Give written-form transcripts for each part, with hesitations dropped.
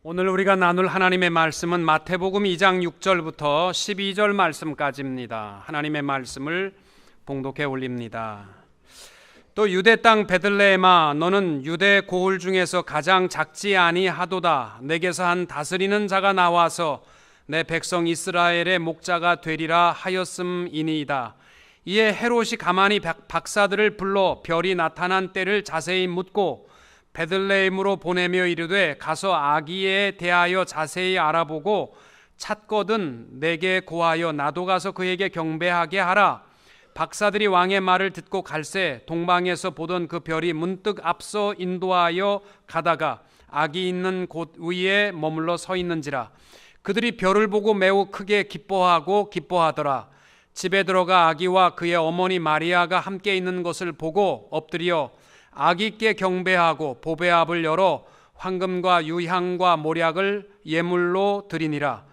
오늘 우리가 나눌 하나님의 말씀은 마태복음 2장 6절부터 12절 말씀까지입니다. 하나님의 말씀을 봉독해 올립니다. 또 유대 땅 베들레헴아, 너는 유대 고을 중에서 가장 작지 아니하도다. 내게서 한 다스리는 자가 나와서 내 백성 이스라엘의 목자가 되리라 하였음이니이다. 이에 헤롯이 가만히 박사들을 불러 별이 나타난 때를 자세히 묻고 베들레헴으로 보내며 이르되, 가서 아기에 대하여 자세히 알아보고 찾거든 내게 고하여 나도 가서 그에게 경배하게 하라. 박사들이 왕의 말을 듣고 갈새 동방에서 보던 그 별이 문득 앞서 인도하여 가다가 아기 있는 곳 위에 머물러 서 있는지라. 그들이 별을 보고 매우 크게 기뻐하더라. 집에 들어가 아기와 그의 어머니 마리아가 함께 있는 것을 보고 엎드려 아기께 경배하고 보배압을 열어 황금과 유향과 모략을 예물로 드리니라.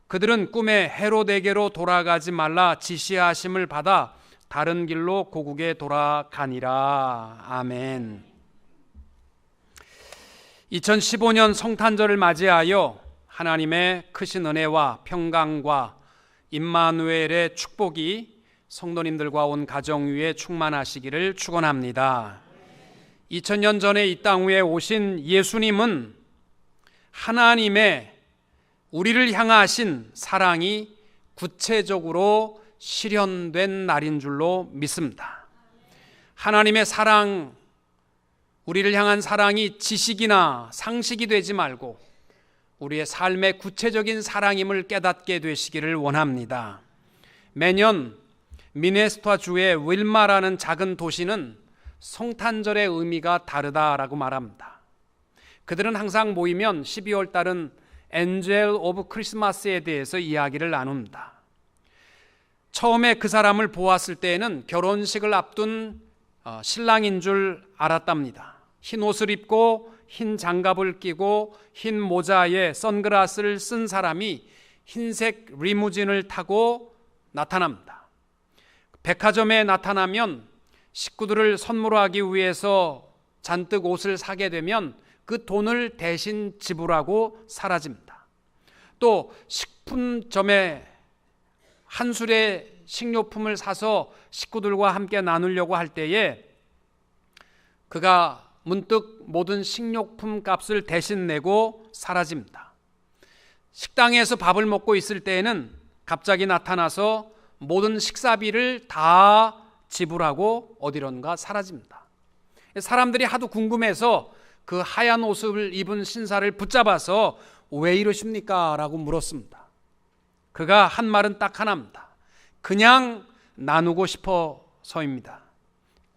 그들은 꿈에 헤롯에게로 돌아가지 말라 지시하심을 받아 다른 길로 고국에 돌아가니라. 아멘. 2015년 성탄절을 맞이하여 하나님의 크신 은혜와 평강과 임마누엘의 축복이 성도님들과 온 가정 위에 충만하시기를 축원합니다. 2000년 전에 이 땅 위에 오신 예수님은 하나님의 우리를 향하신 사랑이 구체적으로 실현된 날인 줄로 믿습니다. 하나님의 사랑, 우리를 향한 사랑이 지식이나 상식이 되지 말고 우리의 삶의 구체적인 사랑임을 깨닫게 되시기를 원합니다. 매년 미네소타 주의 윌마라는 작은 도시는 성탄절의 의미가 다르다라고 말합니다. 그들은 항상 모이면 12월 달은 엔젤 오브 크리스마스에 대해서 이야기를 나눕니다. 처음에 그 사람을 보았을 때에는 결혼식을 앞둔 신랑인 줄 알았답니다. 흰 옷을 입고 흰 장갑을 끼고 흰 모자에 선글라스를 쓴 사람이 흰색 리무진을 타고 나타납니다. 백화점에 나타나면 식구들을 선물하기 위해서 잔뜩 옷을 사게 되면 그 돈을 대신 지불하고 사라집니다. 또 식품점에 한 술의 식료품을 사서 식구들과 함께 나누려고 할 때에 그가 문득 모든 식료품 값을 대신 내고 사라집니다. 식당에서 밥을 먹고 있을 때에는 갑자기 나타나서 모든 식사비를 다 지불하고 어디론가 사라집니다. 사람들이 하도 궁금해서 그 하얀 옷을 입은 신사를 붙잡아서 왜 이러십니까? 라고 물었습니다. 그가 한 말은 딱 하나입니다. 그냥 나누고 싶어서입니다.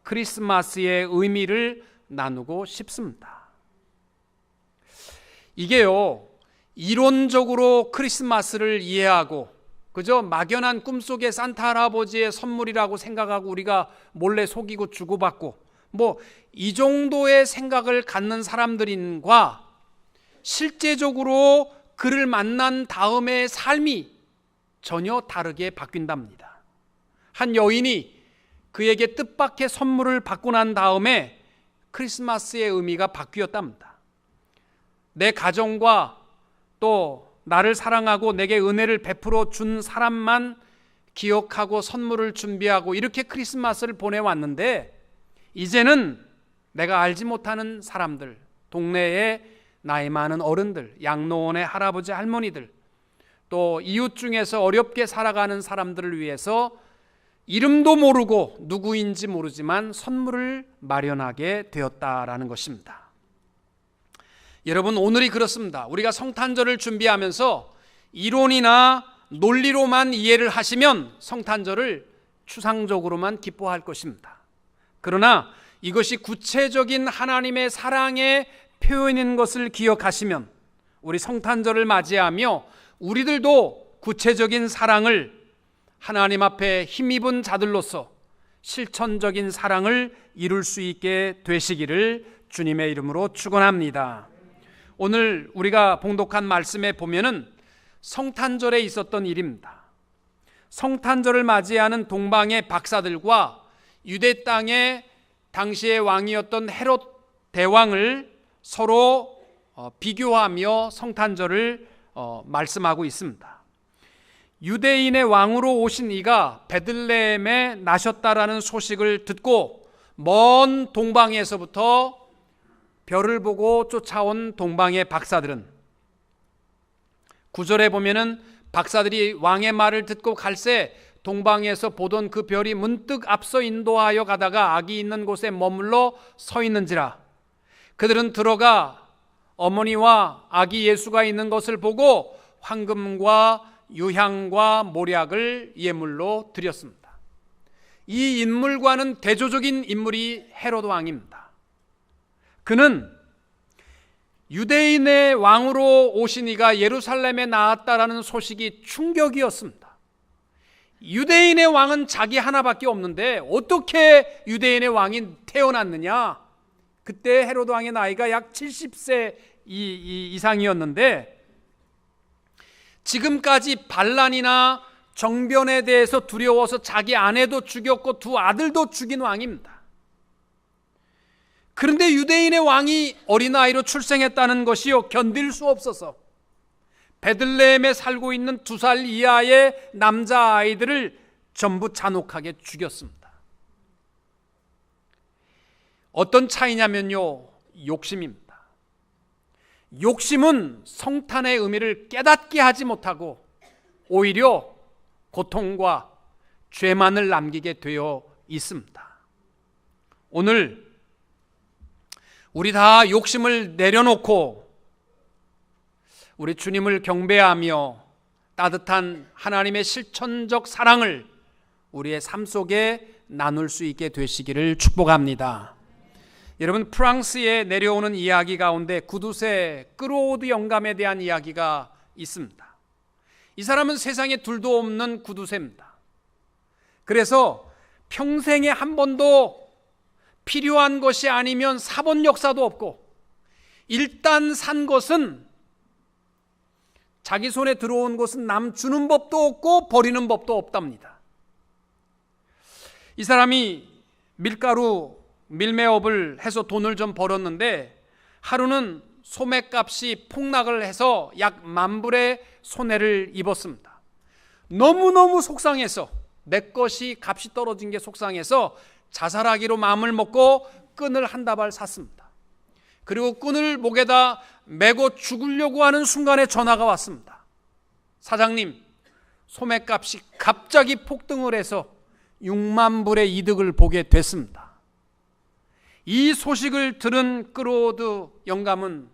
크리스마스의 의미를 나누고 싶습니다. 이게요, 이론적으로 크리스마스를 이해하고 그저 막연한 꿈속의 산타 할아버지의 선물이라고 생각하고 우리가 몰래 속이고 주고받고 이 정도의 생각을 갖는 사람들인과 실제적으로 그를 만난 다음의 삶이 전혀 다르게 바뀐답니다. 한 여인이 그에게 뜻밖의 선물을 받고 난 다음에 크리스마스의 의미가 바뀌었답니다. 내 가정과 또 나를 사랑하고 내게 은혜를 베풀어 준 사람만 기억하고 선물을 준비하고 이렇게 크리스마스를 보내왔는데, 이제는 내가 알지 못하는 사람들, 동네에 나이 많은 어른들, 양로원의 할아버지 할머니들, 또 이웃 중에서 어렵게 살아가는 사람들을 위해서 이름도 모르고 누구인지 모르지만 선물을 마련하게 되었다라는 것입니다. 여러분, 오늘이 그렇습니다. 우리가 성탄절을 준비하면서 이론이나 논리로만 이해를 하시면 성탄절을 추상적으로만 기뻐할 것입니다. 그러나 이것이 구체적인 하나님의 사랑의 표현인 것을 기억하시면 우리 성탄절을 맞이하며 우리들도 구체적인 사랑을 하나님 앞에 힘입은 자들로서 실천적인 사랑을 이룰 수 있게 되시기를 주님의 이름으로 축원합니다. 오늘 우리가 봉독한 말씀에 보면은 성탄절에 있었던 일입니다. 성탄절을 맞이하는 동방의 박사들과 유대 땅의 당시의 왕이었던 헤롯 대왕을 서로 비교하며 성탄절을 말씀하고 있습니다. 유대인의 왕으로 오신 이가 베들레헴에 나셨다라는 소식을 듣고 먼 동방에서부터 별을 보고 쫓아온 동방의 박사들은, 9절에 보면은 박사들이 왕의 말을 듣고 갈새 동방에서 보던 그 별이 문득 앞서 인도하여 가다가 아기 있는 곳에 머물러 서 있는지라. 그들은 들어가 어머니와 아기 예수가 있는 것을 보고 황금과 유향과 모략을 예물로 드렸습니다. 이 인물과는 대조적인 인물이 헤로드 왕입니다. 그는 유대인의 왕으로 오신 이가 예루살렘에 나왔다라는 소식이 충격이었습니다. 유대인의 왕은 자기 하나밖에 없는데 어떻게 유대인의 왕이 태어났느냐? 그때 헤로드 왕의 나이가 약 70세 이상이었는데 지금까지 반란이나 정변에 대해서 두려워서 자기 아내도 죽였고 두 아들도 죽인 왕입니다. 그런데 유대인의 왕이 어린아이로 출생했다는 것이요, 견딜 수 없어서 베들레헴에 살고 있는 2살 이하의 남자아이들을 전부 잔혹하게 죽였습니다. 어떤 차이냐면요, 욕심입니다. 욕심은 성탄의 의미를 깨닫게 하지 못하고 오히려 고통과 죄만을 남기게 되어 있습니다. 오늘 우리 다 욕심을 내려놓고 우리 주님을 경배하며 따뜻한 하나님의 실천적 사랑을 우리의 삶 속에 나눌 수 있게 되시기를 축복합니다. 여러분, 프랑스에 내려오는 이야기 가운데 구두쇠 크로드 영감에 대한 이야기가 있습니다. 이 사람은 세상에 둘도 없는 구두쇠입니다. 그래서 평생에 한 번도 필요한 것이 아니면 사본 역사도 없고, 일단 산 것은 자기 손에 들어온 것은 남 주는 법도 없고 버리는 법도 없답니다. 이 사람이 밀매업을 해서 돈을 좀 벌었는데 하루는 소매값이 폭락을 해서 약 10,000불의 손해를 입었습니다. 너무너무 속상해서, 내 것이 값이 떨어진 게 속상해서 자살하기로 마음을 먹고 끈을 한 다발 샀습니다. 그리고 끈을 목에다 메고 죽으려고 하는 순간에 전화가 왔습니다. 사장님, 소매값이 갑자기 폭등을 해서 60,000불의 이득을 보게 됐습니다. 이 소식을 들은 크로드 영감은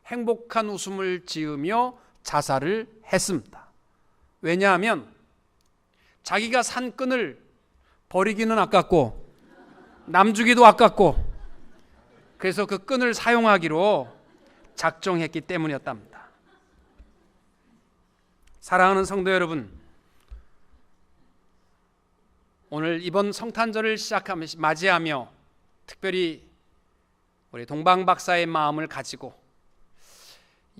행복한 웃음을 지으며 자살을 했습니다. 왜냐하면 자기가 산 끈을 버리기는 아깝고 남 주기도 아깝고, 그래서 그 끈을 사용하기로 작정했기 때문이었답니다. 사랑하는 성도 여러분, 오늘 이번 성탄절을 맞이하며 특별히 우리 동방 박사의 마음을 가지고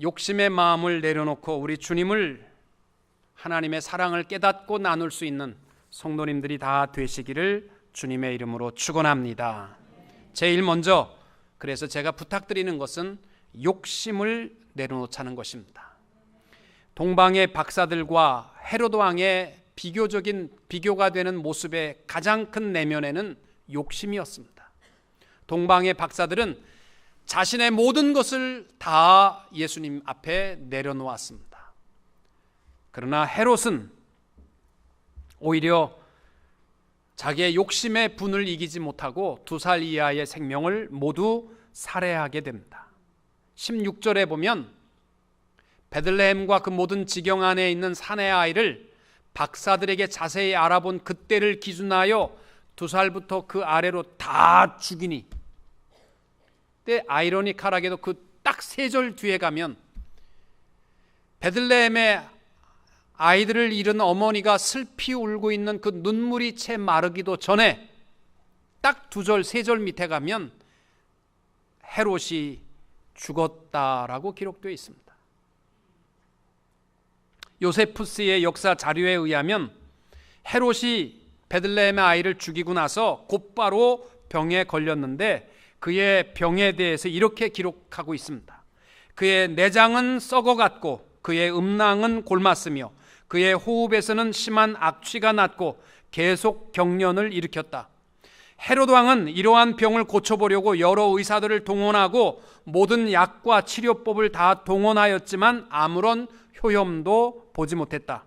욕심의 마음을 내려놓고 우리 주님을, 하나님의 사랑을 깨닫고 나눌 수 있는 성도님들이 다 되시기를 주님의 이름으로 축원합니다. 제일 먼저 그래서 제가 부탁드리는 것은 욕심을 내려놓자는 것입니다. 동방의 박사들과 헤로드 왕의 비교가 되는 모습의 가장 큰 내면에는 욕심이었습니다. 동방의 박사들은 자신의 모든 것을 다 예수님 앞에 내려놓았습니다. 그러나 헤롯은 오히려 자기의 욕심의 분을 이기지 못하고 2살 이하의 생명을 모두 살해하게 됩니다. 16절에 보면 베들레헴과 그 모든 지경 안에 있는 사내 아이를 박사들에게 자세히 알아본 그때를 기준하여 2살부터 그 아래로 다 죽이니, 근데 아이러니컬하게도 그 딱 3절 뒤에 가면 베들레헴의 아이들을 잃은 어머니가 슬피 울고 있는 그 눈물이 채 마르기도 전에 딱 2절, 3절 밑에 가면 헤롯이 죽었다라고 기록되어 있습니다. 요세푸스의 역사 자료에 의하면 헤롯이 베들레헴의 아이를 죽이고 나서 곧바로 병에 걸렸는데 그의 병에 대해서 이렇게 기록하고 있습니다. 그의 내장은 썩어갔고 그의 음낭은 골맞으며 그의 호흡에서는 심한 악취가 났고 계속 경련을 일으켰다. 헤롯 왕은 이러한 병을 고쳐보려고 여러 의사들을 동원하고 모든 약과 치료법을 다 동원하였지만 아무런 효험도 보지 못했다.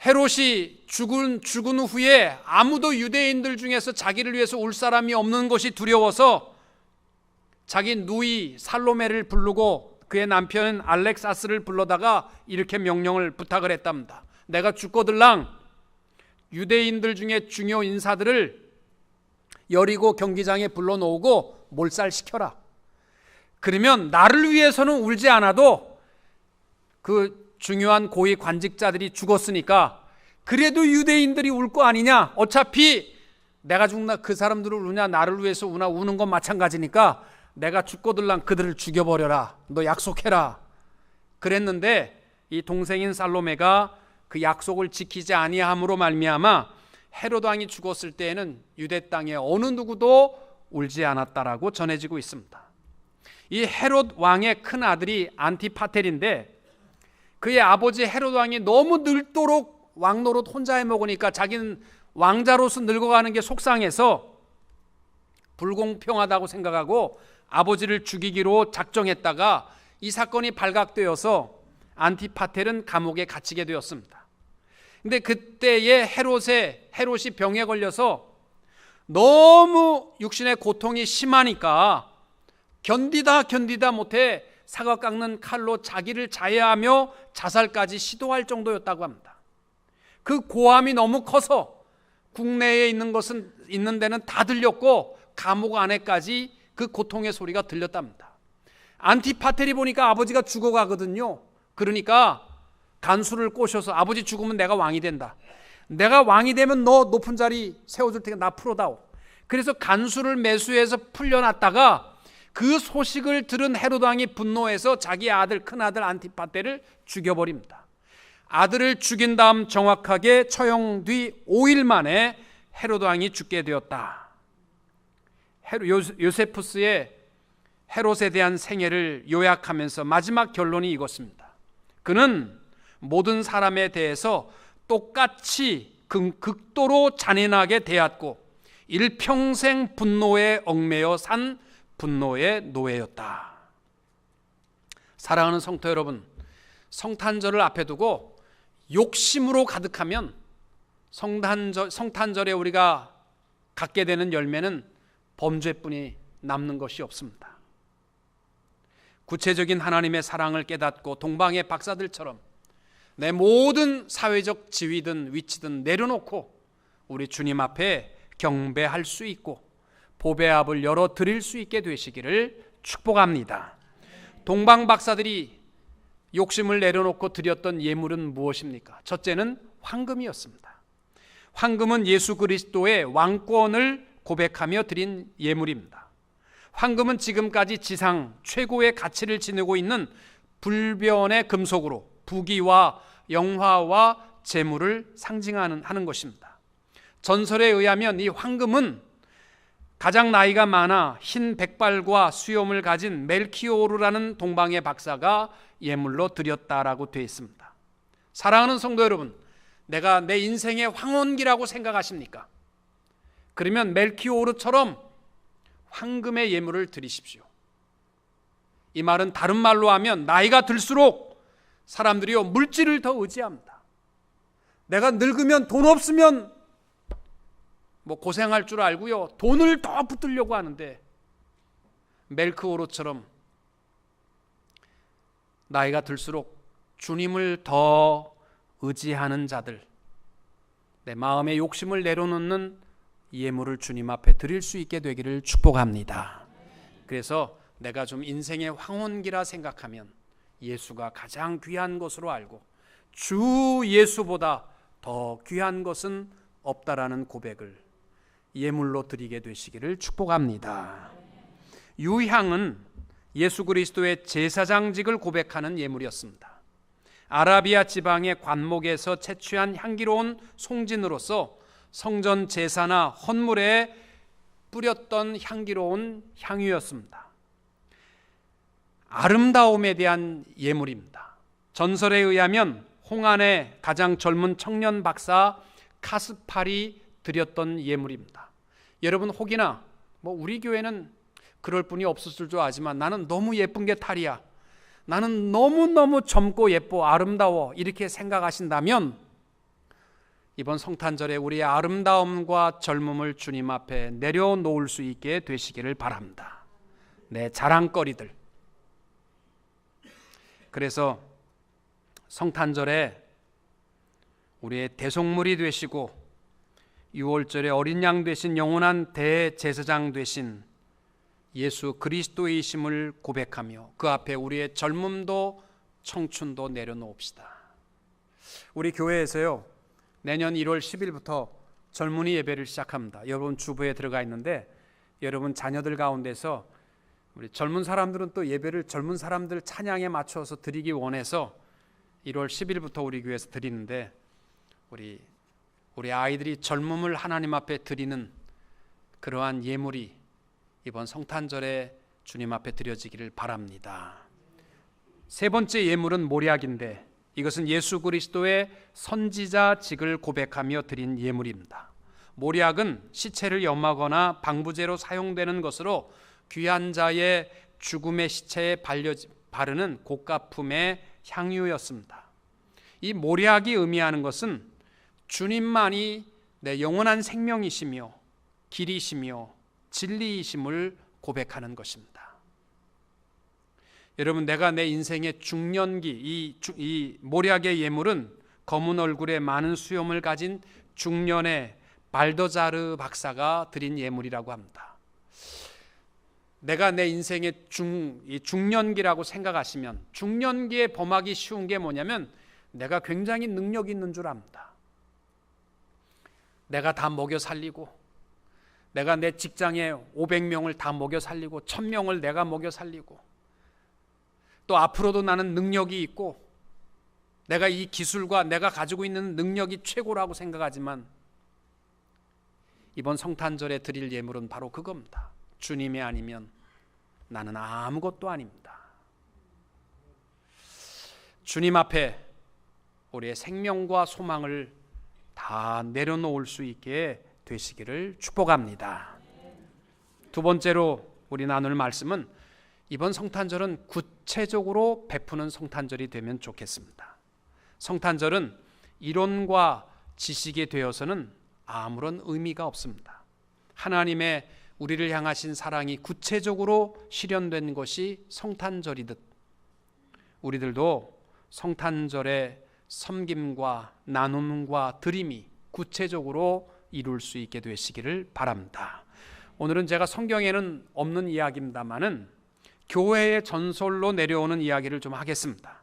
헤롯이 죽은 후에 아무도 유대인들 중에서 자기를 위해서 울 사람이 없는 것이 두려워서 자기 누이 살로메를 부르고 그의 남편 알렉사스를 불러다가 이렇게 명령을 부탁을 했답니다. 내가 죽거들랑 유대인들 중에 중요 인사들을 여리고 경기장에 불러놓고 몰살시켜라. 그러면 나를 위해서는 울지 않아도 그 중요한 고위 관직자들이 죽었으니까 그래도 유대인들이 울 거 아니냐. 어차피 내가 죽나 그 사람들을 우냐 나를 위해서 우나 우는 건 마찬가지니까 내가 죽거들랑 그들을 죽여버려라. 너 약속해라. 그랬는데 이 동생인 살로메가 그 약속을 지키지 아니함으로 말미암아 헤롯 왕이 죽었을 때에는 유대 땅에 어느 누구도 울지 않았다라고 전해지고 있습니다. 이 헤롯 왕의 큰 아들이 안티파텔인데 그의 아버지 헤롯 왕이 너무 늙도록 왕노릇 혼자 해먹으니까 자기는 왕자로서 늙어가는 게 속상해서 불공평하다고 생각하고 아버지를 죽이기로 작정했다가 이 사건이 발각되어서 안티파텔은 감옥에 갇히게 되었습니다. 근데 그때의 헤롯이 병에 걸려서 너무 육신의 고통이 심하니까 견디다 못해 사과 깎는 칼로 자기를 자해하며 자살까지 시도할 정도였다고 합니다. 그 고함이 너무 커서 국내에 있는 데는 다 들렸고 감옥 안에까지 그 고통의 소리가 들렸답니다. 안티파텔이 보니까 아버지가 죽어가거든요. 그러니까 간수를 꼬셔서 아버지 죽으면 내가 왕이 된다. 내가 왕이 되면 너 높은 자리 세워줄 테니까 나 풀어다오. 그래서 간수를 매수해서 풀려났다가 그 소식을 들은 헤롯 왕이 분노해서 자기 아들 큰아들 안티파텔을 죽여버립니다. 아들을 죽인 다음 정확하게 처형 뒤 5일 만에 헤롯 왕이 죽게 되었다. 요세푸스의 헤롯에 대한 생애를 요약하면서 마지막 결론이 이것입니다. 그는 모든 사람에 대해서 똑같이 극도로 잔인하게 대했고 일평생 분노에 얽매여 산 분노의 노예였다. 사랑하는 성도 여러분, 성탄절을 앞에 두고 욕심으로 가득하면 성탄절에 우리가 갖게 되는 열매는 범죄뿐이 남는 것이 없습니다. 구체적인 하나님의 사랑을 깨닫고 동방의 박사들처럼 내 모든 사회적 지위든 위치든 내려놓고 우리 주님 앞에 경배할 수 있고 보배 앞을 열어 드릴 수 있게 되시기를 축복합니다. 동방 박사들이 욕심을 내려놓고 드렸던 예물은 무엇입니까? 첫째는 황금이었습니다. 황금은 예수 그리스도의 왕권을 고백하며 드린 예물입니다. 황금은 지금까지 지상 최고의 가치를 지니고 있는 불변의 금속으로 부귀와 영화와 재물을 상징하는 것입니다. 전설에 의하면 이 황금은 가장 나이가 많아 흰 백발과 수염을 가진 멜키오르라는 동방의 박사가 예물로 드렸다라고 되어 있습니다. 사랑하는 성도 여러분, 내가 내 인생의 황혼기라고 생각하십니까? 그러면 멜키오르처럼 황금의 예물을 드리십시오. 이 말은 다른 말로 하면 나이가 들수록 사람들이요 물질을 더 의지합니다. 내가 늙으면 돈 없으면 고생할 줄 알고요 돈을 더 붙들려고 하는데 멜키오르처럼 나이가 들수록 주님을 더 의지하는 자들, 내 마음의 욕심을 내려놓는 예물을 주님 앞에 드릴 수 있게 되기를 축복합니다. 그래서 내가 좀 인생의 황혼기라 생각하면 예수가 가장 귀한 것으로 알고 주 예수보다 더 귀한 것은 없다라는 고백을 예물로 드리게 되시기를 축복합니다. 유향은 예수 그리스도의 제사장직을 고백하는 예물이었습니다. 아라비아 지방의 관목에서 채취한 향기로운 송진으로서 성전 제사나 헌물에 뿌렸던 향기로운 향유였습니다. 아름다움에 대한 예물입니다. 전설에 의하면 홍안의 가장 젊은 청년 박사 카스팔이 드렸던 예물입니다. 여러분, 혹이나 우리 교회는 그럴 분이 없었을 줄 아지만 나는 너무 예쁜 게 탈이야, 나는 너무너무 젊고 예뻐 아름다워, 이렇게 생각하신다면 이번 성탄절에 우리의 아름다움과 젊음을 주님 앞에 내려놓을 수 있게 되시기를 바랍니다. 내 자랑거리들. 그래서 성탄절에 우리의 대속물이 되시고 6월절에 어린 양 되신 영원한 대제사장 되신 예수 그리스도이심을 고백하며 그 앞에 우리의 젊음도 청춘도 내려놓읍시다. 우리 교회에서요, 내년 1월 10일부터 젊은이 예배를 시작합니다. 여러분 주부에 들어가 있는데 여러분 자녀들 가운데서 우리 젊은 사람들은 또 예배를 젊은 사람들 찬양에 맞춰서 드리기 원해서 1월 10일부터 우리 교회에서 드리는데 우리 아이들이 젊음을 하나님 앞에 드리는 그러한 예물이 이번 성탄절에 주님 앞에 드려지기를 바랍니다. 세 번째 예물은 모략인데 이것은 예수 그리스도의 선지자직을 고백하며 드린 예물입니다. 모략은 시체를 염하거나 방부제로 사용되는 것으로 귀한 자의 죽음의 시체에 바르는 고가품의 향유였습니다. 이 모략이 의미하는 것은 주님만이 내 영원한 생명이시며 길이시며 진리이심을 고백하는 것입니다. 여러분, 내가 내 인생의 중년기, 이 모략의 예물은 검은 얼굴에 많은 수염을 가진 중년의 발더자르 박사가 드린 예물이라고 합니다. 내가 내 인생의 중년기라고 생각하시면 중년기에 범하기 쉬운 게 뭐냐면 내가 굉장히 능력 있는 줄 압니다. 내가 다 먹여 살리고, 내가 내 직장에 500명을 다 먹여 살리고 1000명을 내가 먹여 살리고, 또 앞으로도 나는 능력이 있고 내가 이 기술과 내가 가지고 있는 능력이 최고라고 생각하지만 이번 성탄절에 드릴 예물은 바로 그겁니다. 주님이 아니면 나는 아무것도 아닙니다. 주님 앞에 우리의 생명과 소망을 다 내려놓을 수 있게 되시기를 축복합니다. 두 번째로 우리 나눌 말씀은 이번 성탄절은 구체적으로 베푸는 성탄절이 되면 좋겠습니다. 성탄절은 이론과 지식이 되어서는 아무런 의미가 없습니다. 하나님의 우리를 향하신 사랑이 구체적으로 실현된 것이 성탄절이듯 우리들도 성탄절의 섬김과 나눔과 드림이 구체적으로 이룰 수 있게 되시기를 바랍니다. 오늘은 제가 성경에는 없는 이야기입니다만은 교회의 전설로 내려오는 이야기를 좀 하겠습니다.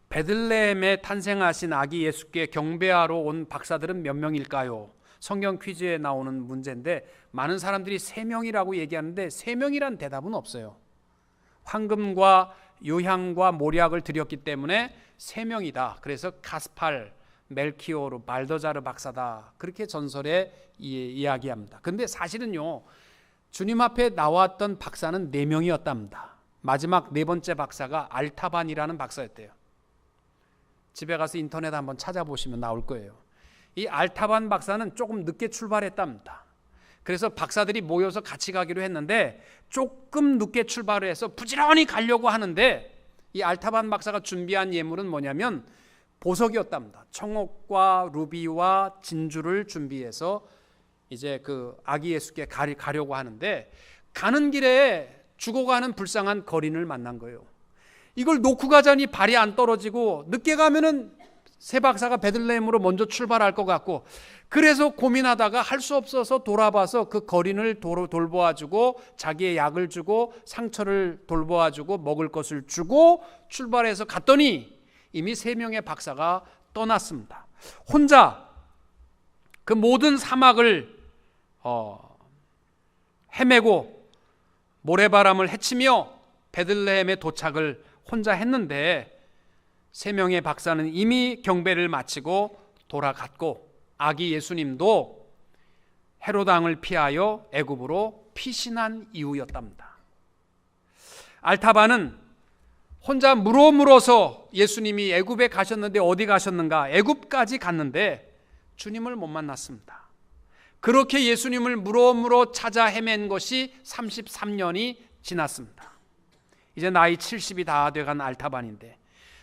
베들레헴에 탄생하신 아기 예수께 경배하러 온 박사들은 몇 명일까요? 성경 퀴즈에 나오는 문제인데 많은 사람들이 3명이라고 얘기하는데 3명이란 대답은 없어요. 황금과 유향과 모략을 드렸기 때문에 3명이다. 그래서 가스팔, 멜키오르, 발더자르 박사다. 그렇게 전설에 이야기합니다. 근데 사실은요, 주님 앞에 나왔던 박사는 4명이었답니다. 마지막 4번째 박사가 알타반이라는 박사였대요. 집에 가서 인터넷 한번 찾아보시면 나올 거예요. 이 알타반 박사는 조금 늦게 출발했답니다. 그래서 박사들이 모여서 같이 가기로 했는데 조금 늦게 출발을 해서 부지런히 가려고 하는데 이 알타반 박사가 준비한 예물은 뭐냐면 보석이었답니다. 청옥과 루비와 진주를 준비해서 이제 그 아기 예수께 가려고 하는데 가는 길에 죽어가는 불쌍한 거린을 만난 거예요. 이걸 놓고 가자니 발이 안 떨어지고 늦게 가면은 새 박사가 베들레헴으로 먼저 출발할 것 같고 그래서 고민하다가 할 수 없어서 돌아봐서 그 거린을 돌보아주고 자기의 약을 주고 상처를 돌보아주고 먹을 것을 주고 출발해서 갔더니 이미 3명의 박사가 떠났습니다. 혼자 그 모든 사막을 헤매고 모래바람을 헤치며 베들레헴에 도착을 혼자 했는데 3명의 박사는 이미 경배를 마치고 돌아갔고 아기 예수님도 헤롯 왕을 피하여 애굽으로 피신한 이후였답니다. 알타바는 혼자 물어서 예수님이 애굽에 가셨는데 어디 가셨는가? 애굽까지 갔는데 주님을 못 만났습니다. 그렇게 예수님을 물어 찾아 헤맨 것이 33년이 지났습니다. 이제 나이 70이 다 돼간 알타반인데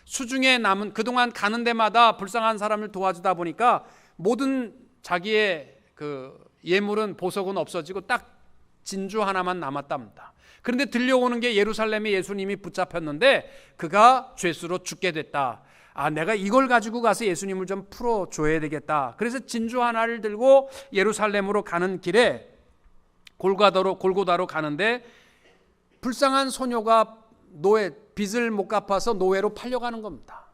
수중에 남은, 그동안 가는 데마다 불쌍한 사람을 도와주다 보니까 모든 자기의 그 예물은, 보석은 없어지고 딱 진주 하나만 남았답니다. 그런데 들려오는 게 예루살렘에 예수님이 붙잡혔는데 그가 죄수로 죽게 됐다. 내가 이걸 가지고 가서 예수님을 좀 풀어줘야 되겠다. 그래서 진주 하나를 들고 예루살렘으로 가는 길에 골고다로 가는데 불쌍한 소녀가 빚을 못 갚아서 노예로 팔려가는 겁니다.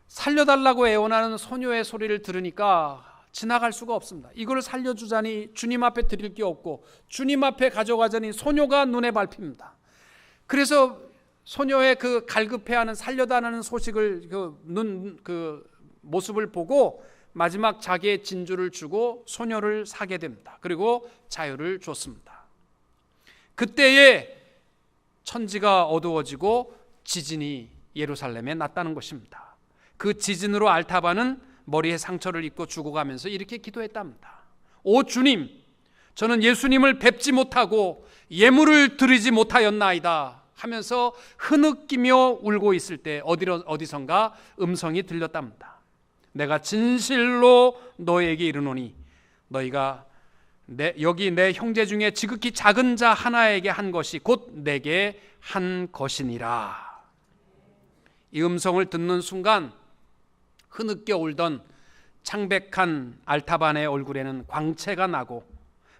살려달라고 애원하는 소녀의 소리를 들으니까 지나갈 수가 없습니다. 이걸 살려주자니 주님 앞에 드릴 게 없고 주님 앞에 가져가자니 소녀가 눈에 밟힙니다. 그래서 소녀의 그 갈급해하는, 살려달라는 소식을, 그 모습을 보고 마지막 자기의 진주를 주고 소녀를 사게 됩니다. 그리고 자유를 줬습니다. 그때에 천지가 어두워지고 지진이 예루살렘에 났다는 것입니다. 그 지진으로 알타바는 머리에 상처를 입고 죽어가면서 이렇게 기도했답니다. 오 주님, 저는 예수님을 뵙지 못하고 예물을 드리지 못하였나이다 하면서 흐느끼며 울고 있을 때 어디선가 음성이 들렸답니다. 내가 진실로 너에게 이르노니 너희가 여기 내 형제 중에 지극히 작은 자 하나에게 한 것이 곧 내게 한 것이니라. 이 음성을 듣는 순간 흐느껴 울던 창백한 알타반의 얼굴에는 광채가 나고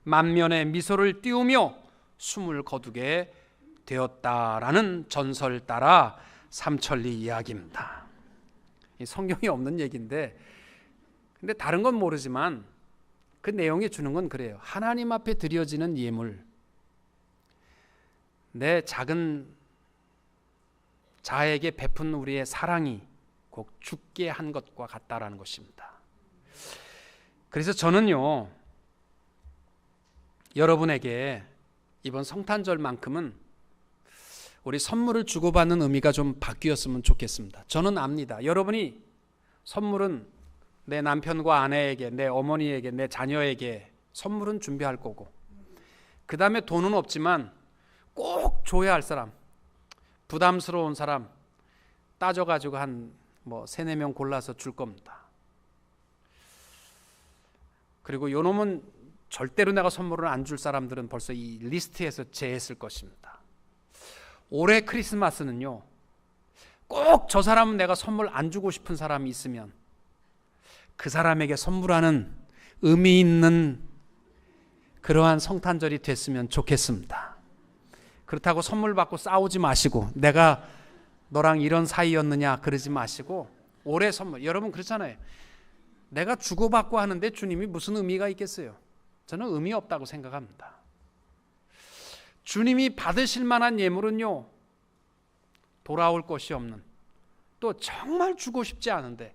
만면에 미소를 띄우며 숨을 거두게 되었다라는 전설 따라 삼천리 이야기입니다. 이 성경에 없는 얘기인데, 근데 다른 건 모르지만 그 내용이 주는 건 그래요. 하나님 앞에 드려지는 예물, 내 작은 자에게 베푼 우리의 사랑이 꼭 죽게 한 것과 같다라는 것입니다. 그래서 저는요, 여러분에게 이번 성탄절만큼은 우리 선물을 주고받는 의미가 좀 바뀌었으면 좋겠습니다. 저는 압니다. 여러분이 선물은 내 남편과 아내에게, 내 어머니에게, 내 자녀에게 선물은 준비할 거고, 그 다음에 돈은 없지만 꼭 줘야 할 사람, 부담스러운 사람 따져가지고 한 3-4명 골라서 줄 겁니다. 그리고 요놈은 절대로 내가 선물을 안 줄 사람들은 벌써 이 리스트에서 제했을 것입니다. 올해 크리스마스는요, 꼭 저 사람은 내가 선물 안 주고 싶은 사람이 있으면 그 사람에게 선물하는 의미 있는 그러한 성탄절이 됐으면 좋겠습니다. 그렇다고 선물 받고 싸우지 마시고 내가 너랑 이런 사이였느냐 그러지 마시고, 올해 선물, 여러분 그렇잖아요. 내가 주고받고 하는데 주님이 무슨 의미가 있겠어요? 저는 의미 없다고 생각합니다. 주님이 받으실 만한 예물은요, 돌아올 것이 없는, 또 정말 주고 싶지 않은데,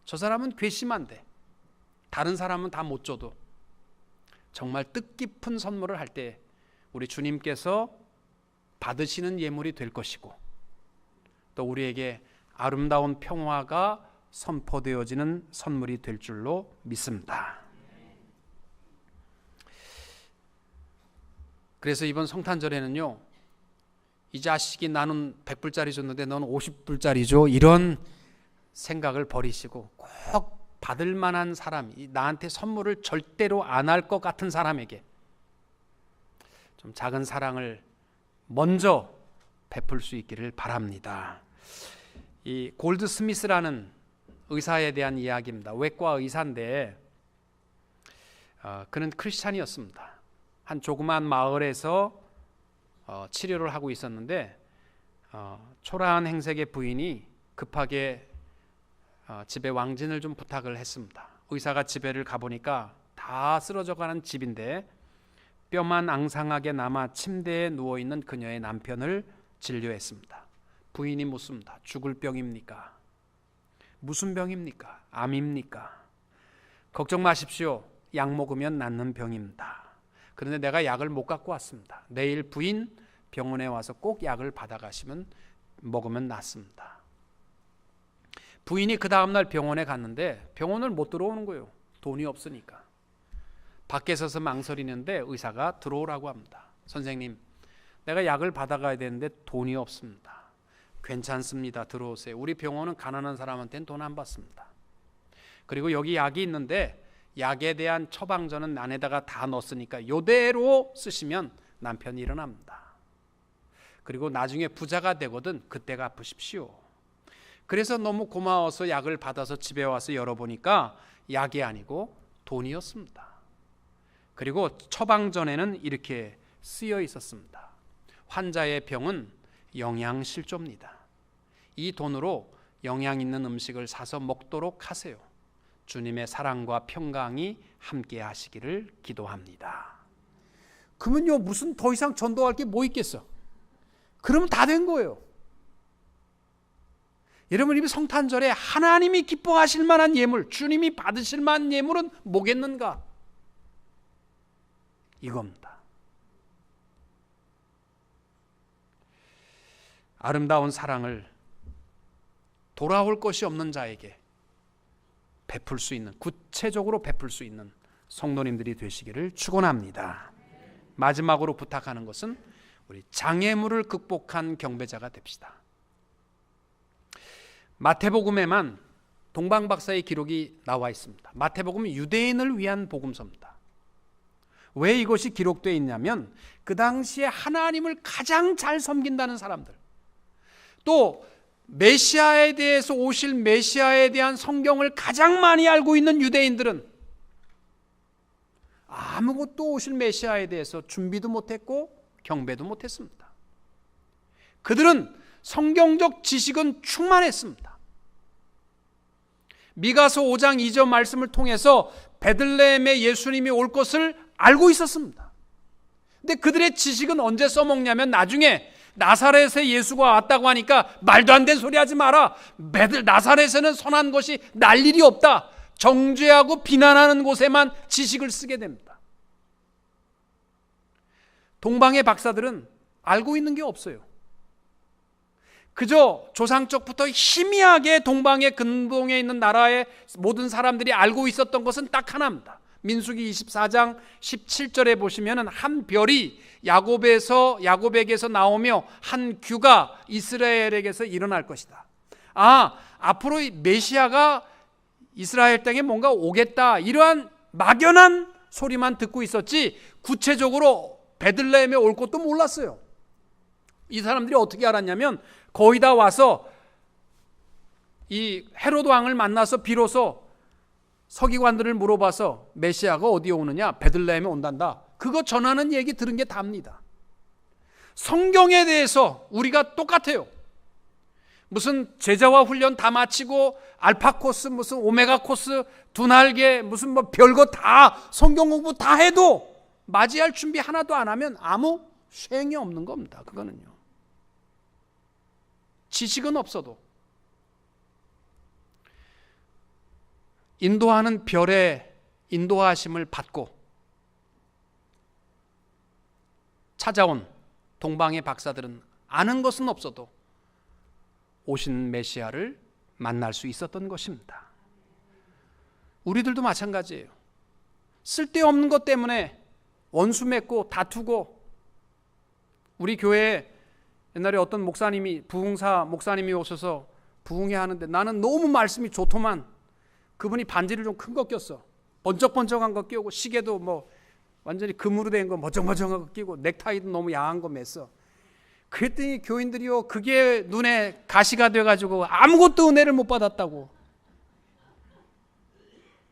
저 사람은 괘씸한데 다른 사람은 다 못 줘도 정말 뜻깊은 선물을 할 때 우리 주님께서 받으시는 예물이 될 것이고, 또 우리에게 아름다운 평화가 선포되어지는 선물이 될 줄로 믿습니다. 그래서 이번 성탄절에는요, 이 자식이 나는 100불짜리 줬는데 너는 50불짜리 줘, 이런 생각을 버리시고 꼭 받을 만한 사람, 나한테 선물을 절대로 안 할 것 같은 사람에게 좀 작은 사랑을 먼저 베풀 수 있기를 바랍니다. 이 골드 스미스라는 의사에 대한 이야기입니다. 외과 의사인데 그는 크리스찬이었습니다. 한 조그만 마을에서 치료를 하고 있었는데 초라한 행색의 부인이 급하게 집에 왕진을 좀 부탁을 했습니다. 의사가 집에를 가보니까 다 쓰러져가는 집인데 뼈만 앙상하게 남아 침대에 누워있는 그녀의 남편을 진료했습니다. 부인이 묻습니다. 죽을 병입니까? 무슨 병입니까? 암입니까? 걱정 마십시오. 약 먹으면 낫는 병입니다. 그런데 내가 약을 못 갖고 왔습니다. 내일 부인 병원에 와서 꼭 약을 받아가시면 먹으면 낫습니다. 부인이 그 다음날 병원에 갔는데 병원을 못 들어오는 거예요. 돈이 없으니까. 밖에 서서 망설이는데 의사가 들어오라고 합니다. 선생님, 내가 약을 받아가야 되는데 돈이 없습니다. 괜찮습니다. 들어오세요. 우리 병원은 가난한 사람한테는 돈 안 받습니다. 그리고 여기 약이 있는데 약에 대한 처방전은 안에다가 다 넣었으니까 이대로 쓰시면 남편이 일어납니다. 그리고 나중에 부자가 되거든 그때 갚으십시오. 그래서 너무 고마워서 약을 받아서 집에 와서 열어보니까 약이 아니고 돈이었습니다. 그리고 처방전에는 이렇게 쓰여 있었습니다. 환자의 병은 영양실조입니다. 이 돈으로 영양 있는 음식을 사서 먹도록 하세요. 주님의 사랑과 평강이 함께 하시기를 기도합니다. 그러면요, 무슨 더 이상 전도할 게 뭐 있겠어? 그러면 다 된 거예요. 여러분, 이 성탄절에 하나님이 기뻐하실 만한 예물, 주님이 받으실 만한 예물은 뭐겠는가? 이겁니다. 아름다운 사랑을 돌아올 것이 없는 자에게 베풀 수 있는, 구체적으로 베풀 수 있는 성도님들이 되시기를 축원합니다. 마지막으로 부탁하는 것은 우리 장애물을 극복한 경배자가 됩시다. 마태복음에만 동방박사의 기록이 나와 있습니다. 마태복음은 유대인을 위한 복음서입니다. 왜 이것이 기록되어 있냐면 그 당시에 하나님을 가장 잘 섬긴다는 사람들, 또 메시아에 대해서, 오실 메시아에 대한 성경을 가장 많이 알고 있는 유대인들은 아무것도 오실 메시아에 대해서 준비도 못했고 경배도 못했습니다. 그들은 성경적 지식은 충만했습니다. 미가서 5장 2절 말씀을 통해서 베들레헴에 예수님이 올 것을 알고 있었습니다. 근데 그들의 지식은 언제 써먹냐면 나중에 나사렛에 예수가 왔다고 하니까 말도 안 되는 소리 하지 마라. 나사렛에는 선한 것이 날 일이 없다. 정죄하고 비난하는 곳에만 지식을 쓰게 됩니다. 동방의 박사들은 알고 있는 게 없어요. 그저 조상적부터 희미하게 동방의 근동에 있는 나라의 모든 사람들이 알고 있었던 것은 딱 하나입니다. 민수기 24장 17절에 보시면은 한 별이 야곱에게서 나오며 한 규가 이스라엘에게서 일어날 것이다. 앞으로 메시아가 이스라엘 땅에 뭔가 오겠다, 이러한 막연한 소리만 듣고 있었지 구체적으로 베들레헴에 올 것도 몰랐어요. 이 사람들이 어떻게 알았냐면 거의 다 와서 이 헤로드 왕을 만나서 비로소 서기관들을 물어봐서 메시아가 어디에 오느냐, 베들레헴에 온단다, 그거 전하는 얘기 들은 게 답니다. 성경에 대해서 우리가 똑같아요. 무슨 제자화 훈련 다 마치고 알파 코스, 무슨 오메가 코스, 두 날개, 무슨 뭐 별거 다 성경 공부 다 해도 맞이할 준비 하나도 안 하면 아무 쉥이 없는 겁니다. 그거는요. 지식은 없어도 인도하는 별의 인도하심을 받고 찾아온 동방의 박사들은 아는 것은 없어도 오신 메시아를 만날 수 있었던 것입니다. 우리들도 마찬가지예요. 쓸데없는 것 때문에 원수 맺고 다투고, 우리 교회에 옛날에 어떤 목사님이, 부흥사 목사님이 오셔서 부흥회 하는데 나는 너무 말씀이 좋더만 그분이 반지를 좀 큰 거 꼈어. 번쩍번쩍한 거 끼고, 시계도 뭐 완전히 금으로 된 거 머정머정한 거 끼고, 넥타이도 너무 야한 거 맸어. 그랬더니 교인들이요, 그게 눈에 가시가 돼가지고 아무것도 은혜를 못 받았다고.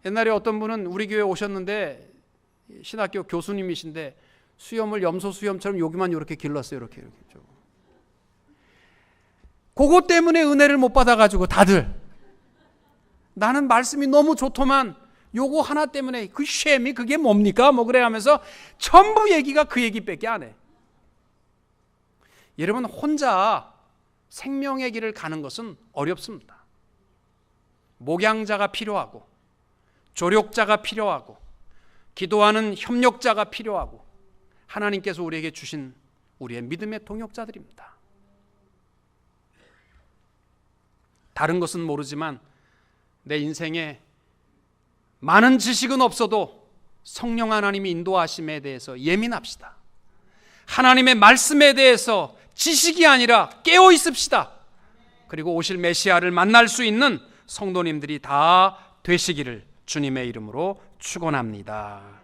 옛날에 어떤 분은 우리 교회 오셨는데 신학교 교수님이신데 수염을 염소 수염처럼 여기만 이렇게 길렀어요. 이렇게. 그것 때문에 은혜를 못 받아가지고 다들, 나는 말씀이 너무 좋더만 요거 하나 때문에 그 쉐미 그게 뭡니까? 뭐 그래 하면서 전부 얘기가 그 얘기밖에 안 해. 여러분, 혼자 생명의 길을 가는 것은 어렵습니다. 목양자가 필요하고, 조력자가 필요하고, 기도하는 협력자가 필요하고, 하나님께서 우리에게 주신 우리의 믿음의 동역자들입니다. 다른 것은 모르지만 내 인생에 많은 지식은 없어도 성령 하나님이 인도하심에 대해서 예민합시다. 하나님의 말씀에 대해서 지식이 아니라 깨어 있읍시다. 그리고 오실 메시아를 만날 수 있는 성도님들이 다 되시기를 주님의 이름으로 축원합니다.